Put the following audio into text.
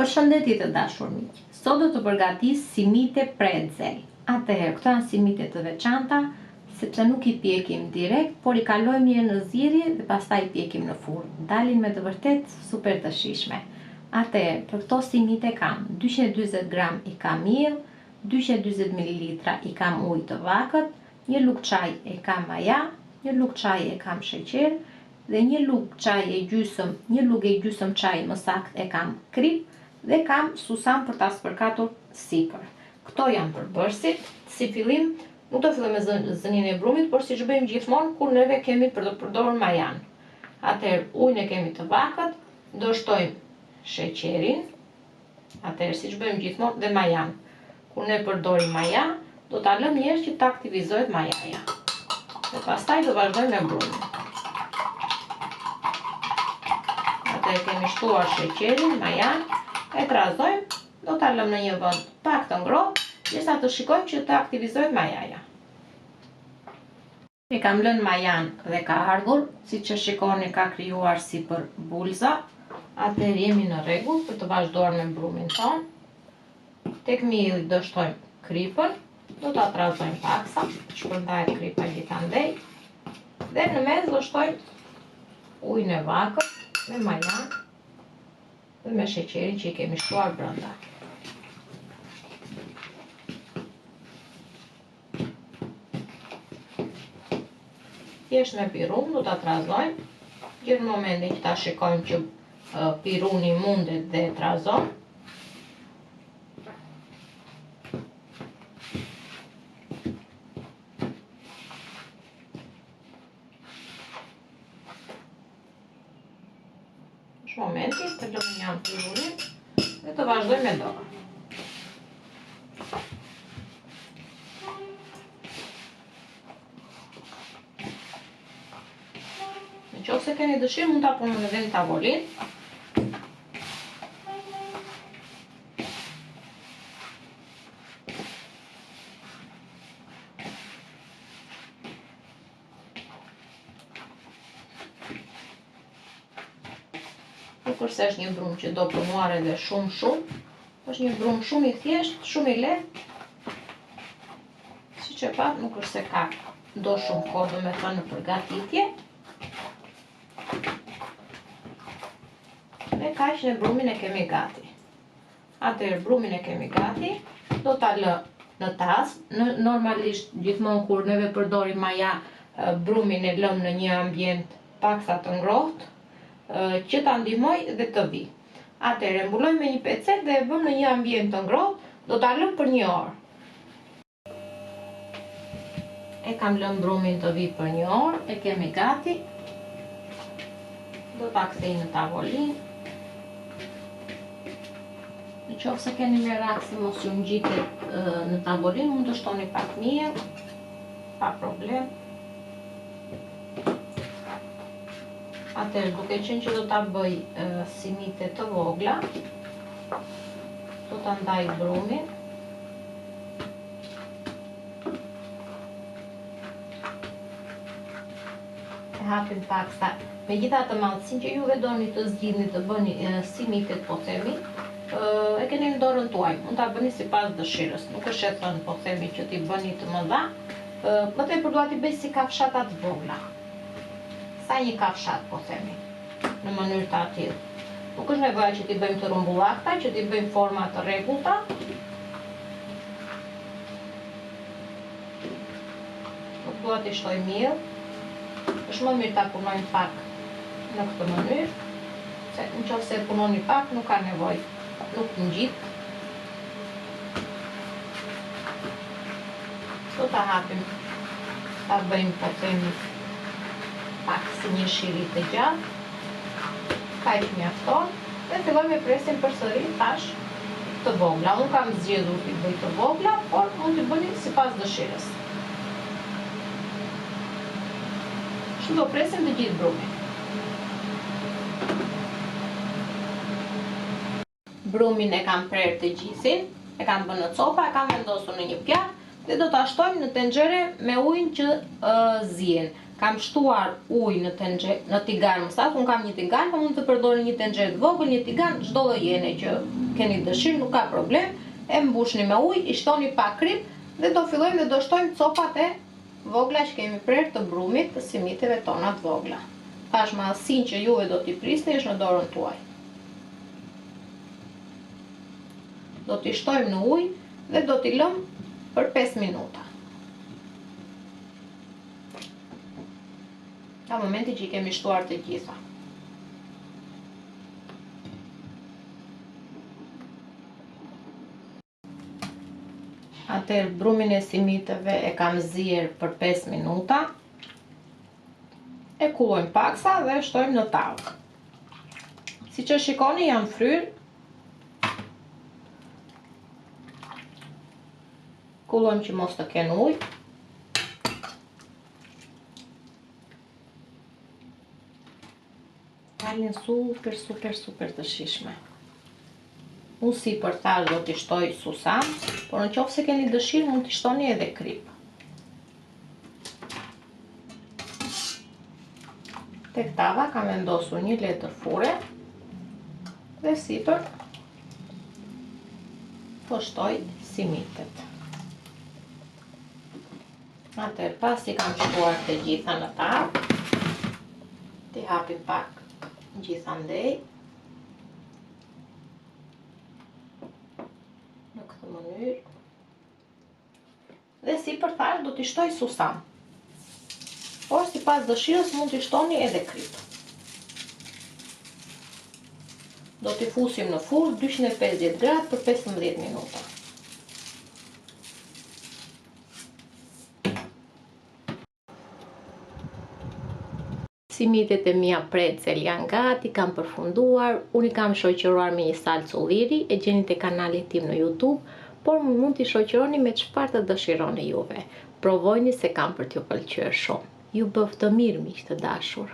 Përshëndetje të dashur miq. Sot do të përgatis simite pretzel. Atëherë, këto janë simite të veçanta, sepse nuk I pjekim direkt, por I kalojmë mirë në zgjidhje dhe pastaj I pjekim në furrë. Dalin me të vërtet super të shijshme. Atëherë, për këto simite kam 240 gram I kam miell, 240 ml I kam ujë të vakët, 1 lugë çaj e kam maja, 1 lugë çaj e kam sheqer dhe 1 lugë e gjysmë çaj më saktë e kam krip dhe kam susan për ta spërkatur sipër. Këto janë përbërësit. Si fillim, nuk do filloj me zënien e brumit, por siç bëjmë gjithmonë kur neve kemi për të përdorur majan. Atëherë, ujin e kemi të vakët, do shtojmë sheqerin. Atëherë, siç bëjmë gjithmonë dhe majan. Kur ne përdorim maja, do ta lëmë një herë që të aktivizohet majaja. Dhe pastaj do vazhdojmë me brumin. Atëherë kemi shtuar sheqerin, majan, e trazojmë, do ta lëmë në një vend pak të ngrohtë, derisa të shikojmë që të aktivizohet majaja. E kam lënë majan dhe ka ardhur, siç e shikoni ka krijuar si për bulza. Atëherë jemi në rregull për të vazhduar me brumin ton. Tek mielli do shtojmë kripën, do ta trazojmë paksa, shpërndahet kripa gjithandej. Dhe në mes do shtojmë ujin e vakët me majan dhe me sheqerin që I kemi shtuar brenda. Thjesht me pirun do ta trazojmë, gjithë në momentin që ta shikojmë që piruni mundet dhe trazon. Në momentin të lëmë janë pirunin dhe të vazhdojmë me dorë. Nëse keni dëshirë, mund ta punoni edhe në tavolinë. Nuk është se është një brum që do punuar edhe shumë, është një brum shumë I thjeshtë, shumë I lehtë. Siç e pat, nuk është se ka do shumë kohë, do me thënë në përgatitje. Dhe kaq në brumin e kemi gati. Atëherë brumin e kemi gati, do ta lë në tas. Normalisht gjithmonë kur neve përdorim maja, brumin e lëm në një ambient paksa të ngrohtë, që ta ndihmoj dhe të vi. Atëherë mbulojmë me një pecet dhe e vëmë në një ambient të ngrohtë, do ta lëm për 1 orë. E kam lënë brumin të vi për 1 orë, e kemi gati. Do ta kthej në tavolinë. Nëse keni merak se mos ju ngjitet në tavolinë, mund të shtoni pak miell, pa problem. Atëherë, duke qenë që do ta bëj simite të vogla, do ta ndaj brumin. E hapim paksa. Megjithatë mallësinë që juve doni të zgjidhni të bëni simitet, po themi, e keni në dorën tuaj, mund ta bëni sipas dëshirës. Nuk është e thënë, po themi, që t'i bëni të mëdha, më tepër dua t'i bëj si kafshata të vogla. Sa një kafshat, po themi, në mënyrë të tillë. Nuk është nevoja që t'i bëjmë të rumbullakta, që t'i bëjmë forma të rregullta. Nuk dua t'i shtoj miell. Është më mirë ta punojmë pak në këtë mënyrë, se nëse e punoni pak, nuk ka nevojë, nuk ngjit. Do ta hapim, ta bëjmë, po themi, pak si një shiri të gjatë. Kaq mjafton dhe fillojmë me presin përsëri tash të vogla. Unë kam zgjedhur t'i bëj të vogla, por mund t'i bëni sipas dëshirës. Do presim të gjithë brumin. Brumin e kam prerë të gjithin, e kam bënë në copa, e kam vendosur në një pjatë dhe do ta shtojmë në tenxhere me ujin që zien. kam shtuar ujë në tigan, më saktë, unë kam një tigan, po mund të përdorni një tenxhere të vogël, një tigan, çdo lloj jene që keni dëshirë, nuk ka problem. E mbushni me ujë, i shtoni pak krip dhe do fillojmë dhe do shtojmë copat e vogla që kemi prerë të brumit të simiteve tona të vogla. Tashmë që juve do t'i prisni është në dorën tuaj. Do t'i shtojmë në ujë dhe do t'i lëmë për 5 minuta. Në momenti që i kemi shtuar të gjitha. Atëherë brumin e simiteve e kam zier për 5 minuta. E kullojmë paksa dhe shtojmë në tavë. Si që shikoni janë fryrë. Kullojmë që mos të kenë ujë. Dalin super të shishme. Unë si për thash do t'i shtoj susam, por në qoftë se keni dëshirë mund t'i shtoni edhe krip. Tek tava kam vendosur 1 letër fure dhe sipër po shtoj simitet. Atëherë pasi kam shtuar të gjitha në tavë, t'i hapim pak gjithandej. Në këtë mënyrë. Dhe si për thash do t'i shtoj susam. Por si pas dëshirës mund t'i shtoni edhe krip. Do t'i fusim në furrë 250 gradë për 15 minuta. Simitet e mia pretzel janë gati, kam përfunduar. Unë i kam shoqëruar me një salcë ulliri, e gjeni te kanali tim në YouTube, por mund t'i shoqëroni me çfarë të dëshironi juve. Provojni se kam për t'ju pëlqyer shumë. Ju bëf të mirë, miq të dashur.